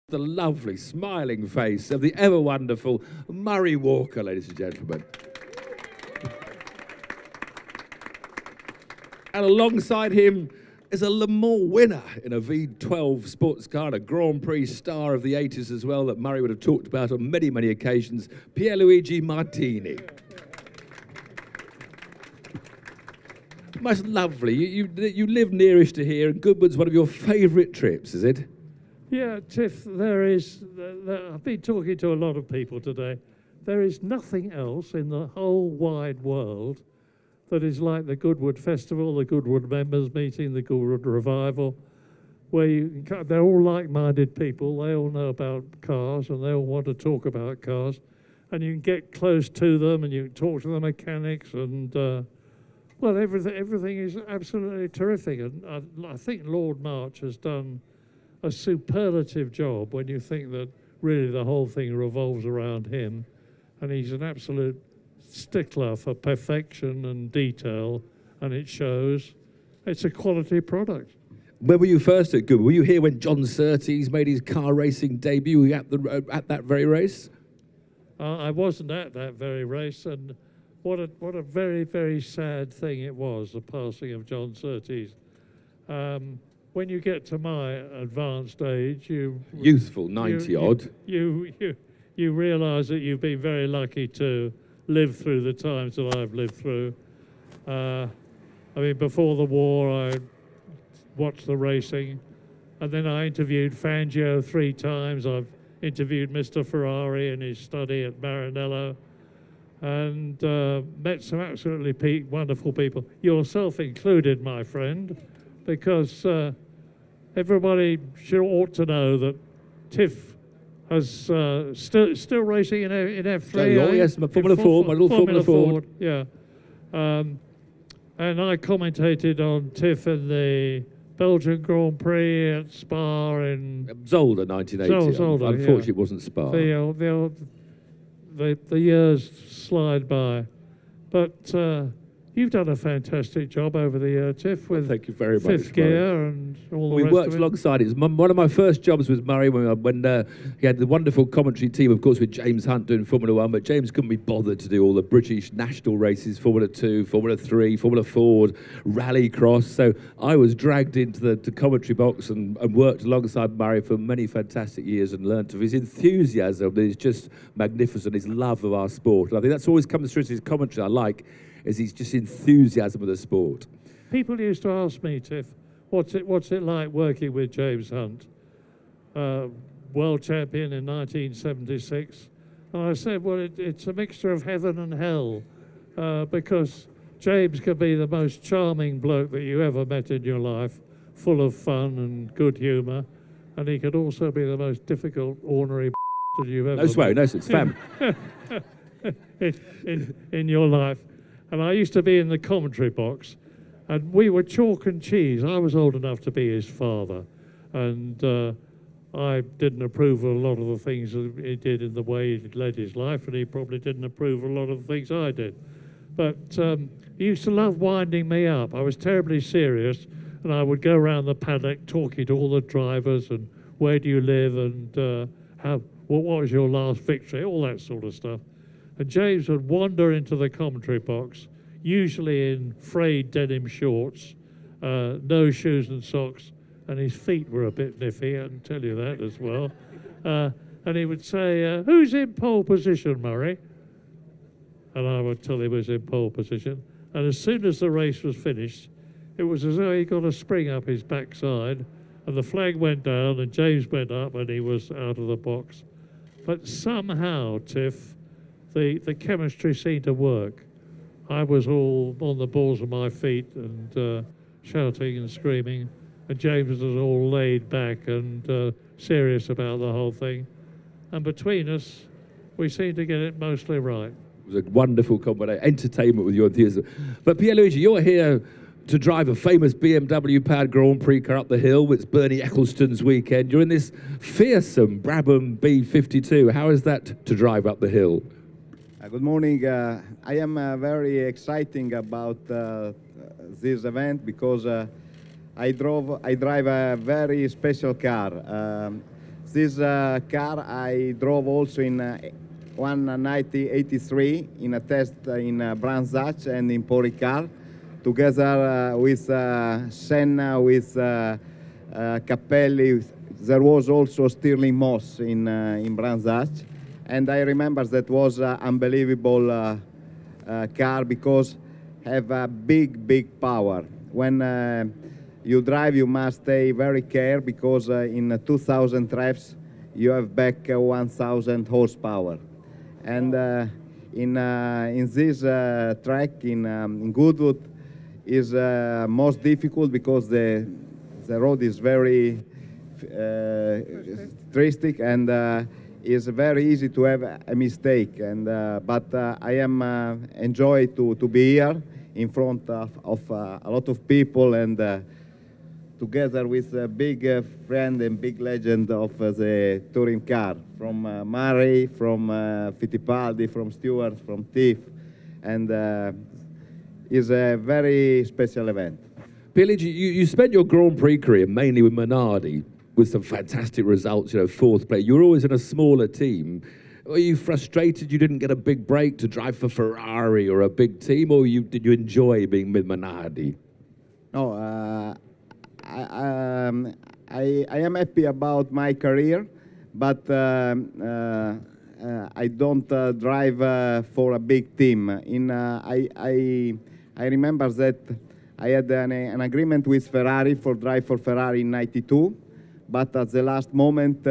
The lovely, smiling face of the ever-wonderful Murray Walker, ladies and gentlemen. And alongside him is a Le Mans winner in a V12 sports car, and a Grand Prix star of the 80s as well, that Murray would have talked about on many, many occasions, Pierluigi Martini. Most lovely. You live nearest to here, and Goodwood's one of your favourite trips, is it? Yeah, Tiff, there is, I've been talking to a lot of people today. There is nothing else in the whole wide world that is like the Goodwood Festival, the Goodwood Members Meeting, the Goodwood Revival, where they're all like-minded people. They all know about cars and they all want to talk about cars. And you can get close to them and you can talk to the mechanics and, well, everything is absolutely terrific. And I think Lord March has done a superlative job when you think that really the whole thing revolves around him, and he's an absolute stickler for perfection and detail, and it shows. It's a quality product. Where were you first at Goodwood? Were you here when John Surtees made his car racing debut? Were you at that very race? I wasn't at that very race, and what a very, very sad thing it was, the passing of John Surtees. When you get to my advanced age, youthful 90-odd, you realise that you've been very lucky to live through the times that I've lived through. I mean, before the war, I watched the racing, and then I interviewed Fangio 3 times. I've interviewed Mr. Ferrari in his study at Maranello, and met some absolutely wonderful people, yourself included, my friend, because everybody ought to know that Tiff has still racing in F3. Oh, yes, Formula Ford, my little Formula Ford. Yeah. And I commentated on Tiff in the Belgian Grand Prix at Spa in... Zolder, 1980. Zolder, unfortunately, yeah. It wasn't Spa. The years slide by. But you've done a fantastic job over the year, Tiff, with thank you very much, Fifth Gear and all the we rest worked of it. alongside. It was one of my first jobs with Murray when he had the wonderful commentary team, of course, with James Hunt doing Formula 1, but James couldn't be bothered to do all the British national races, Formula 2, Formula 3, Formula Ford, Rallycross. So I was dragged into the commentary box and worked alongside Murray for many fantastic years and learnt of his enthusiasm that is just magnificent, his love of our sport. And I think that's always comes through his commentary. I like is his just enthusiasm of the sport. People used to ask me, Tiff, what's it like working with James Hunt, world champion in 1976? And I said, well, it's a mixture of heaven and hell, because James can be the most charming bloke that you ever met in your life, full of fun and good humour, and he could also be the most difficult, ornery that you've ever met. No swearing, no, it's fam. in your life. And I used to be in the commentary box, and we were chalk and cheese. I was old enough to be his father, and I didn't approve of a lot of the things that he did in the way he led his life, and he probably didn't approve of a lot of the things I did. But he used to love winding me up. I was terribly serious, and I would go around the paddock talking to all the drivers, and where do you live, and what was your last victory, all that sort of stuff. And James would wander into the commentary box, usually in frayed denim shorts, no shoes and socks, and his feet were a bit niffy, I can tell you that as well. And he would say, who's in pole position, Murray? And I would tell him he was in pole position. And as soon as the race was finished, it was as though he got a spring up his backside, and the flag went down, and James went up, and he was out of the box. But somehow, Tiff, the chemistry seemed to work. I was all on the balls of my feet and shouting and screaming, and James was all laid back and serious about the whole thing. And between us, we seemed to get it mostly right. It was a wonderful combination, entertainment with your enthusiasm. But Pierluigi, you're here to drive a famous BMW powered Grand Prix car up the hill. It's Bernie Ecclestone's weekend. You're in this fearsome Brabham B52. How is that to drive up the hill? Good morning. I am very exciting about this event because I drive a very special car. This car I drove also in 1983 in a test in Brands Hatch and in Poricar, together with Senna, with Capelli. There was also Stirling Moss in Brands Hatch, and I remember that was an unbelievable car because have a big power. When you drive, you must stay very care because in 2,000 reps you have back 1,000 horsepower. And in this track in Goodwood is most difficult because the road is very twisty and is very easy to have a mistake. And but I am enjoy to be here in front of a lot of people and together with a big friend and big legend of the touring car, from Murray, from Fittipaldi, from Stewart, from Tiff, and is a very special event. Pierluigi, you spent your Grand Prix career mainly with Minardi, with some fantastic results, you know, fourth place. You were always in a smaller team. Were you frustrated you didn't get a big break to drive for Ferrari or a big team, or did you enjoy being with Minardi? No, I am happy about my career, but I don't drive for a big team. I remember that I had an agreement with Ferrari for drive for Ferrari in '92, but at the last moment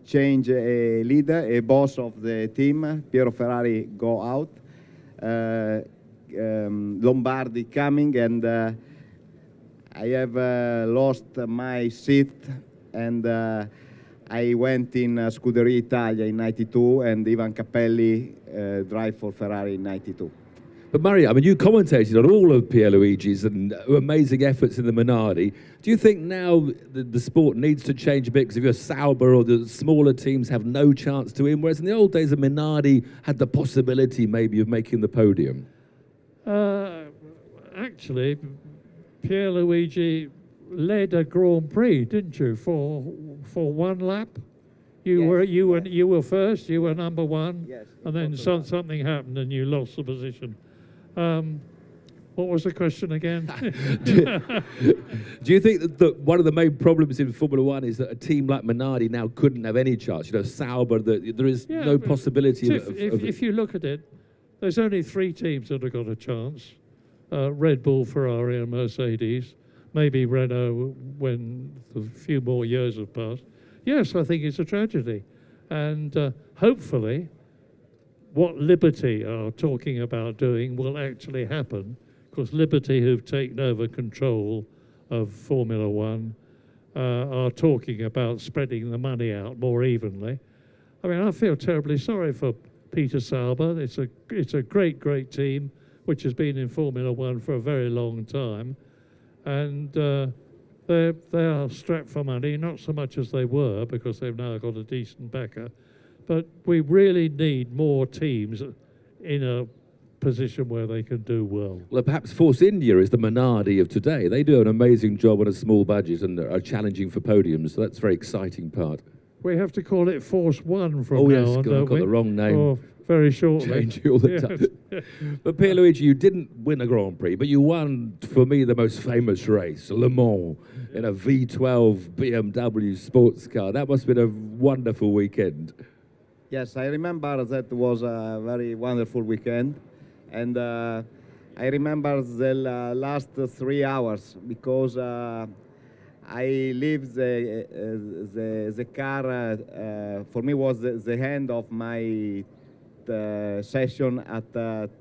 change a leader, a boss of the team. Piero Ferrari go out, Lombardi coming, and I have lost my seat, and I went in Scuderia Italia in '92, and Ivan Capelli drive for Ferrari in '92. But Murray, I mean, you commentated on all of Pierluigi's and amazing efforts in the Minardi. Do you think now the sport needs to change a bit because if you're Sauber or the smaller teams have no chance to win, whereas in the old days, the Minardi had the possibility maybe of making the podium? Actually, Pierluigi led a Grand Prix, didn't you, for one lap? You were first. You were number one, Yes, and then something happened and you lost the position. What was the question again? Do you think that one of the main problems in Formula One is that a team like Minardi now couldn't have any chance? You know, Sauber, there is no possibility Tiff, of if you look at it, there's only 3 teams that have got a chance. Red Bull, Ferrari and Mercedes, maybe Renault when a few more years have passed. Yes, I think it's a tragedy. And hopefully what Liberty are talking about doing will actually happen, because Liberty, who've taken over control of Formula One, are talking about spreading the money out more evenly. I mean, I feel terribly sorry for Peter Sauber. It's a great team which has been in Formula One for a very long time, and they are strapped for money, not so much as they were because they've now got a decent backer, but we really need more teams in a position where they can do well. Well, perhaps Force India is the Minardi of today. They do an amazing job on a small budget and are challenging for podiums, so that's a very exciting part. We have to call it Force One from now yes, on, God, don't I've got we? the wrong name. Or very shortly. Change it all the time. But Pierluigi, you didn't win a Grand Prix, but you won, for me, the most famous race, Le Mans, in a V12 BMW sports car. That must have been a wonderful weekend. Yes, I remember that was a very wonderful weekend, and I remember the last 3 hours because I leave the car. For me, was the end of my session at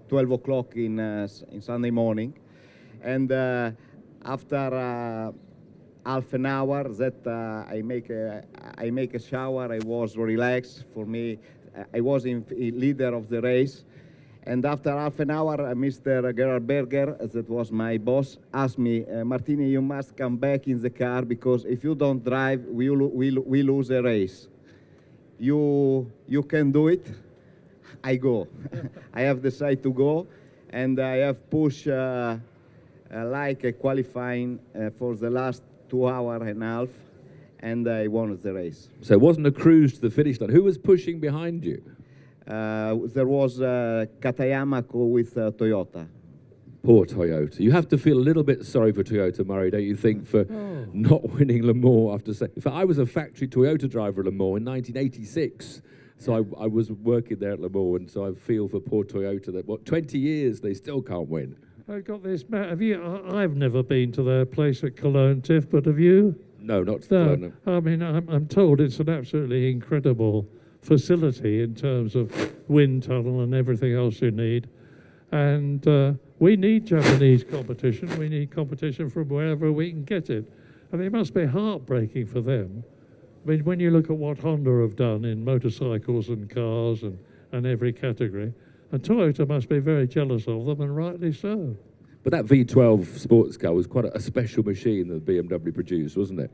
12 o'clock in Sunday morning, and after half an hour that I make a shower. I was relaxed. For me, I was in leader of the race, and after half an hour, Mr. Gerhard Berger, that was my boss, asked me, Martini, you must come back in the car because if you don't drive, we lose a race. You can do it. I go. I have decided to go, and I have pushed like a qualifying for the last 2 hours and a half, and I won the race. So it wasn't a cruise to the finish line. Who was pushing behind you? There was Katayama with Toyota. Poor Toyota. You have to feel a little bit sorry for Toyota, Murray, don't you think, for not winning Le Mans after... In fact, I was a factory Toyota driver at Le Mans in 1986. So I was working there at Le Mans, and so I feel for poor Toyota that, what, 20 years, they still can't win. I've got this. Have you? I've never been to their place at Cologne, Tiff, but have you? No, not to Cologne. I mean, I'm told it's an absolutely incredible facility in terms of wind tunnel and everything else you need. And we need Japanese competition. We need competition from wherever we can get it. And it must be heartbreaking for them. I mean, when you look at what Honda have done in motorcycles and cars and every category, and Toyota must be very jealous of them, and rightly so. But that V12 sports car was quite a special machine that BMW produced, wasn't it?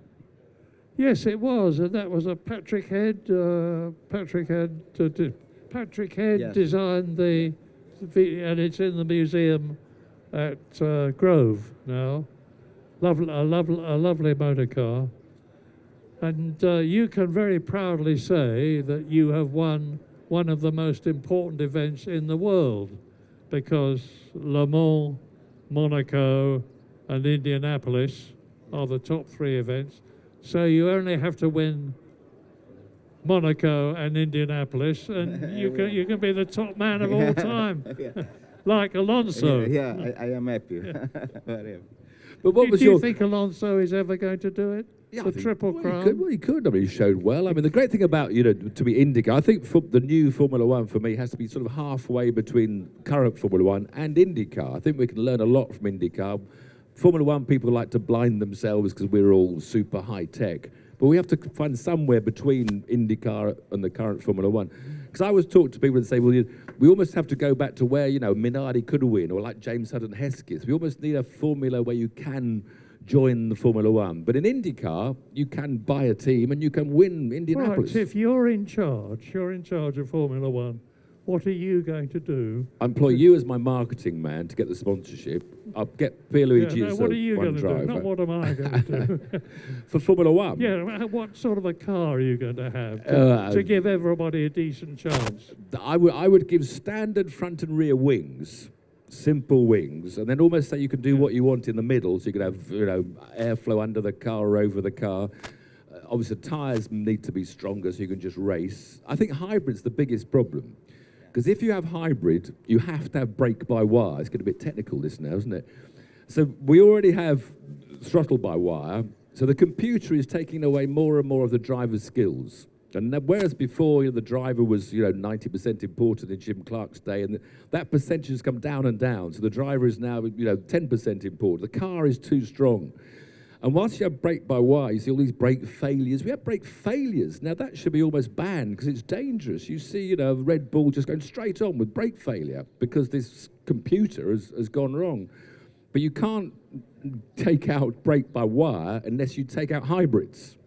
Yes, it was, and that was a Patrick Head. Patrick Head Yes. designed and it's in the museum at Grove now. A lovely motor car. And you can very proudly say that you have won one of the most important events in the world, because Le Mans, Monaco, and Indianapolis are the top 3 events. So you only have to win Monaco and Indianapolis, and you can be the top man of all time, like Alonso. Yeah, I am happy. Very happy. But what do you think Alonso is ever going to do it? Yeah, the Triple Crown? He could. I mean, he showed well. I mean, the great thing about, to be IndyCar, I think the new Formula One for me has to be sort of halfway between current Formula One and IndyCar. I think we can learn a lot from IndyCar. Formula One people like to blind themselves because we're all super high tech. But we have to find somewhere between IndyCar and the current Formula One. Because I always talk to people and say, well, we almost have to go back to where, Minardi could win, or like James Hutton Hesketh. We almost need a formula where you can join the Formula One. But in IndyCar, you can buy a team and you can win Indianapolis. Right, if you're in charge of Formula One, what are you going to do? I employ you as my marketing man to get the sponsorship. I'll get Pierluigi as what are you one going to driver. do? Not what am I going to do? For Formula One? Yeah, what sort of a car are you going to have to give everybody a decent chance? I would give standard front and rear wings, simple wings, and then almost say you can do what you want in the middle, so you can have airflow under the car or over the car. Obviously, the tyres need to be stronger so you can just race. I think hybrid's the biggest problem. Because if you have hybrid, you have to have brake-by-wire. It's getting a bit technical, this now, isn't it? So we already have throttle-by-wire. So the computer is taking away more and more of the driver's skills. And whereas before, the driver was, 90% important in Jim Clark's day, and that percentage has come down and down. So the driver is now, 10% important. The car is too strong. And whilst you have brake-by-wire, you see all these brake failures. We have brake failures. Now, that should be almost banned because it's dangerous. You see, Red Bull just going straight on with brake failure because this computer has gone wrong. But you can't take out brake-by-wire unless you take out hybrids.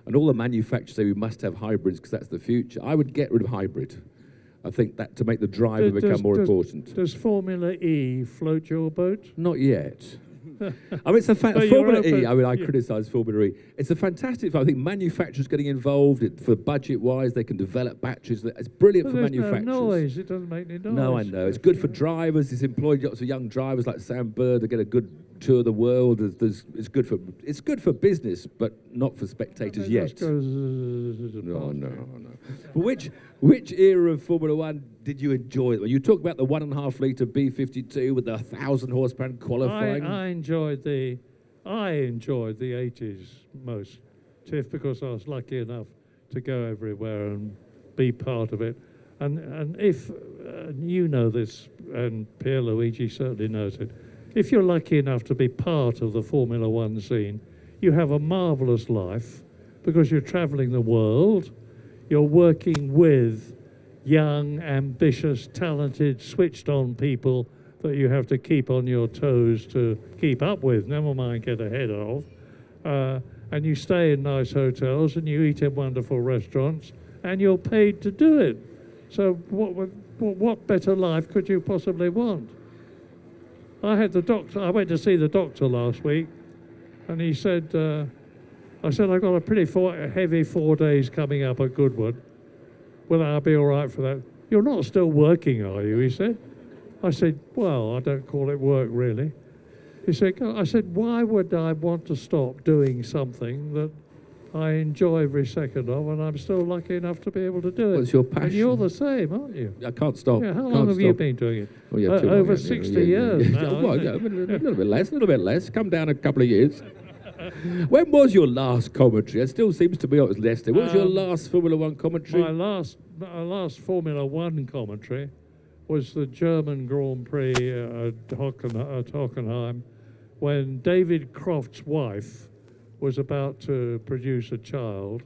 And all the manufacturers say we must have hybrids because that's the future. I would get rid of hybrid. I think that to make the driver become more important. Does Formula E float your boat? Not yet. I mean, it's a Formula E. I mean, I criticise Formula E. It's a fantastic. I think manufacturers getting involved for budget-wise. They can develop batteries. It's brilliant for manufacturers. No noise. It doesn't make any noise. No, I know. It's good for drivers. It's employed lots of young drivers like Sam Bird. They get a good tour of the world. It's good for business, but not for spectators yet. No. But which era of Formula One did you enjoy? You talk about the 1.5 litre B52 with the 1,000 horsepower qualifying. I enjoyed the 80s most, Tiff, because I was lucky enough to go everywhere and be part of it. And if you know this, and Pierluigi certainly knows it, if you're lucky enough to be part of the Formula One scene, you have a marvellous life because you're travelling the world, you're working with young, ambitious, talented, switched-on people that you have to keep on your toes to keep up with, never mind get ahead of. And you stay in nice hotels and you eat in wonderful restaurants and you're paid to do it. So what better life could you possibly want? I went to see the doctor last week and he said, I said, I've got a pretty heavy 4 days coming up at Goodwood. Will I be all right for that? You're not still working, are you? He said. I said, well, I don't call it work, really. He said, I said, why would I want to stop doing something that I enjoy every second of, and I'm still lucky enough to be able to do it? Well, it's your passion. And you're the same, aren't you? I can't stop. Yeah, how long have you been doing it? Oh, yeah, over 60 years now. Well, yeah, a little bit less. Come down a couple of years. When was your last commentary? It still seems to be it was Leicester. What was your last Formula One commentary? My last Formula One commentary was the German Grand Prix at Hockenheim, when David Croft's wife was about to produce a child,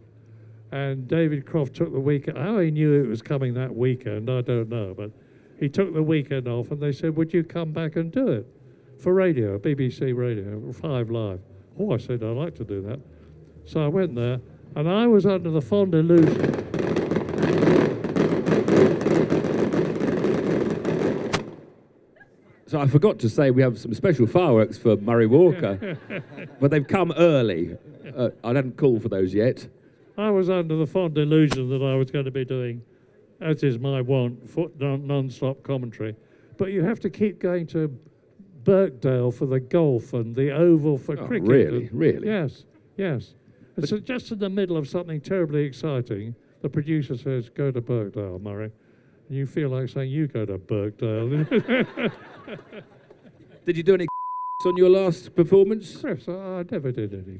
and David Croft took the weekend. How he knew it was coming that weekend, I don't know, but he took the weekend off, and they said, would you come back and do it for radio, BBC Radio, 5 Live? Oh, I said, I'd like to do that. So I went there, and I was under the fond illusion. So I forgot to say we have some special fireworks for Murray Walker, but they've come early. I didn't call for those yet. I was under the fond illusion that I was going to be doing, as is my want, non-stop commentary. But you have to keep going to Birkdale for the golf and the Oval for cricket. Really? Really? Yes, yes. And so just in the middle of something terribly exciting, the producer says, go to Birkdale, Murray. And you feel like saying, you go to Birkdale. Did you do any on your last performance? Chris, I never did any.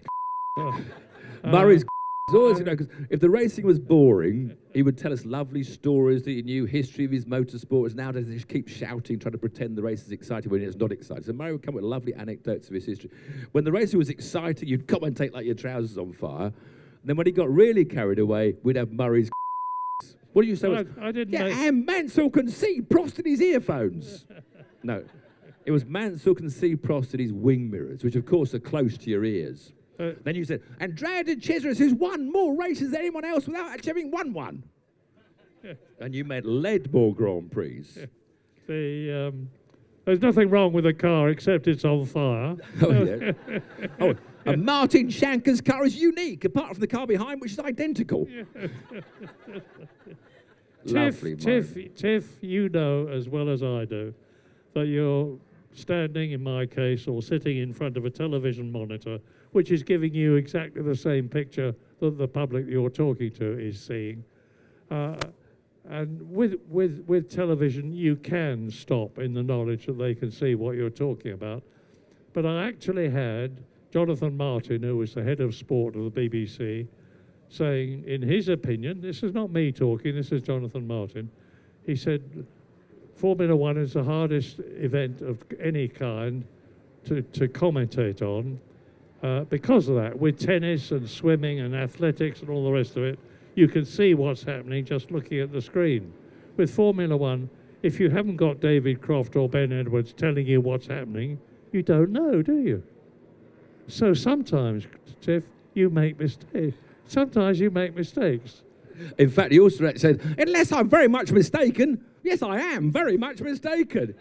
Murray's always, you know, because if the racing was boring, he would tell us lovely stories that he knew, history of his motorsport. Nowadays, they just keep shouting, trying to pretend the race is exciting when it's not exciting. So Murray would come with lovely anecdotes of his history. When the racing was exciting, you'd commentate like your trousers on fire. And then when he got really carried away, we'd have Murray's. What do you say? Well, I didn't. Yeah, and Mansell can see Prost in his earphones. No, it was Mansell can see Prost in his wing mirrors, which of course are close to your ears. Then you said, and Dryden Chesris has won more races than anyone else without actually having won one. And you meant led more Grand Prix. There's nothing wrong with the car except it's on fire. Oh, yeah. Oh, and Martin Shanker's car is unique, apart from the car behind, which is identical. Lovely, Tiff, you know as well as I do that you're standing, in my case, or sitting in front of a television monitor, which is giving you exactly the same picture that the public you're talking to is seeing. And with television, you can stop in the knowledge that they can see what you're talking about. But I actually had Jonathan Martin, who was the head of sport of the BBC, saying, in his opinion, this is not me talking, this is Jonathan Martin, he said, Formula One is the hardest event of any kind to commentate on. Because of that, with tennis and swimming and athletics and all the rest of it, you can see what's happening just looking at the screen. With Formula One, if you haven't got David Croft or Ben Edwards telling you what's happening, you don't know, do you? So sometimes, Tiff, you make mistakes. Sometimes you make mistakes. In fact, he also said, unless I'm very much mistaken, yes, I am very much mistaken.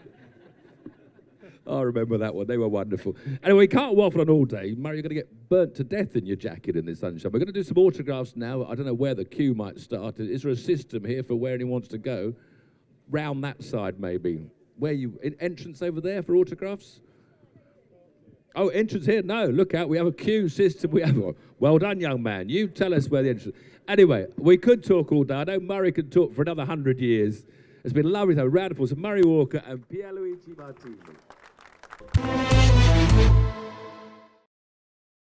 I remember that one. They were wonderful. Anyway, we can't waffle on all day. Murray, you're going to get burnt to death in your jacket in the sunshine. We're going to do some autographs now. I don't know where the queue might start. Is there a system here for where anyone wants to go? Round that side, maybe. Where you... entrance over there for autographs? Oh, entrance here? No, look out. We have a queue system. We have... Well done, young man. You tell us where the entrance... Anyway, we could talk all day. I know Murray could talk for another 100 years. It's been lovely to have a round of applause for Murray Walker and Pierluigi Martini.